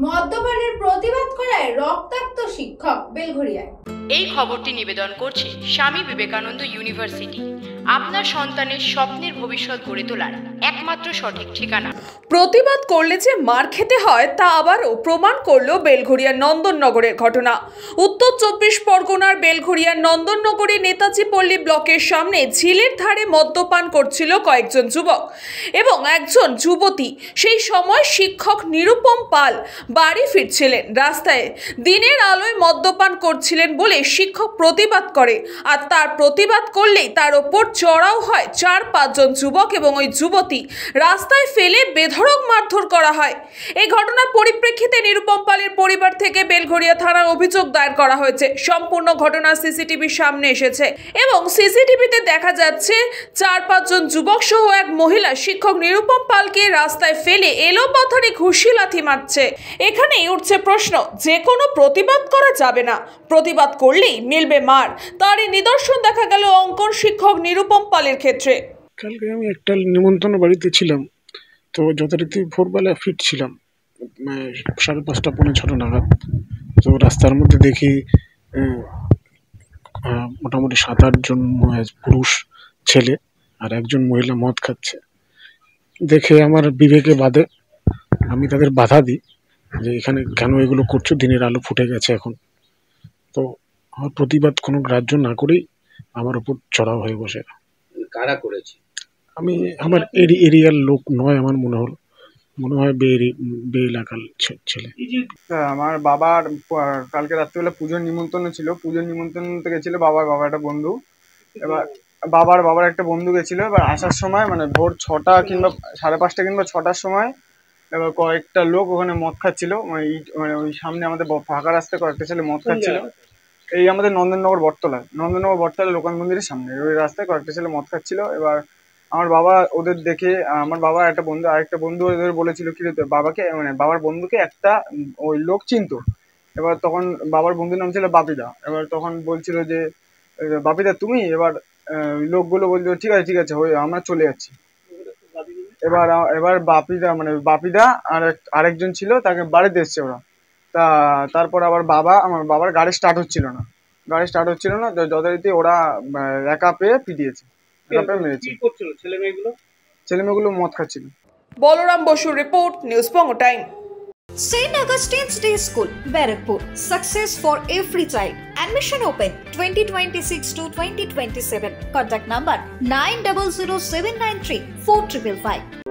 মদ্যপানের প্রতিবাদ করায় রক্তাক্ত শিক্ষক বেলঘরিয়ায়। এই খবরটি নিবেদন করছে স্বামী বিবেকানন্দ ইউনিভার্সিটি, আপনার সন্তানের স্বপ্নের ভবিষ্যৎ গড়ে তোলার একমাত্র সঠিক ঠিকানা। প্রতিবাদ করলে যে মার খেতে হয় তা আবারও প্রমাণ করল বেলঘরিয়ার নন্দননগরের ঘটনা। উত্তর 24 পরগনার বেলঘরিয়ার নন্দননগরে নেতাজি পল্লী ব্লকের সামনে ঝিলের ধারে মদ্যপান করছিল কয়েকজন যুবক এবং একজন যুবতী। সেই সময় শিক্ষক নিরুপম পাল বাড়ি ফিরছিলেন। রাস্তায় দিনের আলোয় মদ্যপান করছিলেন বলে শিক্ষক প্রতিবাদ করে, আর তার প্রতিবাদ করলেই তার ওপর চড়াও হয় 4-5 জন যুবক এবং ওই যুবতী রাস্তায় ফেলে বেধড়ক মারধর করা হয়। এই ঘটনার পরিপ্রেক্ষিতে নিরুপম পালের পরিবার থেকে বেলঘরিয়া থানায় অভিযোগ দায়ের করা হয়েছে। সম্পূর্ণ ঘটনা সিসিটিভির সামনে এসেছে এবং সিসিটিভিতে দেখা যাচ্ছে 4-5 জন যুবক সহ এক মহিলা শিক্ষক নিরুপম পালকে রাস্তায় ফেলে এলোপাথারি ঘুষি লাথি মারছে। এখানেই উঠছে প্রশ্ন, যে কোনো প্রতিবাদ করা যাবে না, প্রতিবাদ করলেই মিলবে মার। তারই নিদর্শন দেখা গেল অঙ্কন শিক্ষক নিরুপম পালের ক্ষেত্রে। কালকে আমি একটা নিমন্ত্রণ বাড়িতে ছিলাম, তো যথারীতি ভোরবেলা ফিরছিলাম 5:30 পৌনে 6 নাগাদ। তো রাস্তার মধ্যে দেখি মোটামুটি 7-8 জন পুরুষ ছেলে আর একজন মহিলা মদ খাচ্ছে। দেখে আমার বিবেকে বাধে, আমি তাদের বাধা দিই যে এখানে কেন এগুলো করছো, দিনের আলো ফুটে গেছে এখন। তো আমার প্রতিবাদ কোনো গ্রাহ্য না করেই আমার উপর চড়াও হয়ে বসে। কারা করেছে? আমি আমার এরিয়ার লোক নয়, আমার মনে হয় বে এলাকার ছেলে। আমার বাবার কালকে রাত্রিবেলা পুজোর নিমন্ত্রণ ছিল, পুজোর নিমন্ত্রণতে গেছিল বাবার একটা বন্ধু। এবার বাবার একটা বন্ধু গেছিল। এবার আসার সময় মানে ভোর 6টা কিংবা 5:30 কিংবা 6টার সময় এবার কয়েকটা লোক ওখানে মদ খাচ্ছিল। মানে ওই সামনে আমাদের ফাঁকা রাস্তায় কয়েকটা ছেলে মদ খাচ্ছিল। এই আমাদের নন্দননগর বটতলা লোকাল মন্দিরের সামনে ওই রাস্তায় কয়েকটা ছেলে মদ খাচ্ছিল। এবার আমার বাবা ওদের দেখে, আমার বাবা আরেকটা বন্ধু ওদের বলেছিল কি বাবাকে, মানে বাবার বন্ধুকে একটা ওই লোক চিনতো। এবার তখন বাবার বন্ধুর নাম ছিল বাপিদা। এবার তখন বলছিল যে বাপিদা তুমি, এবার লোকগুলো বলছিল ঠিক আছে আমরা চলে যাচ্ছি। এবার বাপিদা আর আরেকজন ছিল, তাকে বাড়িতে এসছে ওরা। তারপর আবার আমার বাবার গাড়ি স্টার্ট হচ্ছিল না, যথারীতি ওরা একা পেয়ে পিটিয়েছে, মেরেছে। ছেলেমেয়েগুলো মদ খাচ্ছিল। বলরাম বসুর report, news Banga time. St. Augustine's Day School, Barakpur. Success for every child. Admission open 2026 to 2027. Contact number 900793 4555.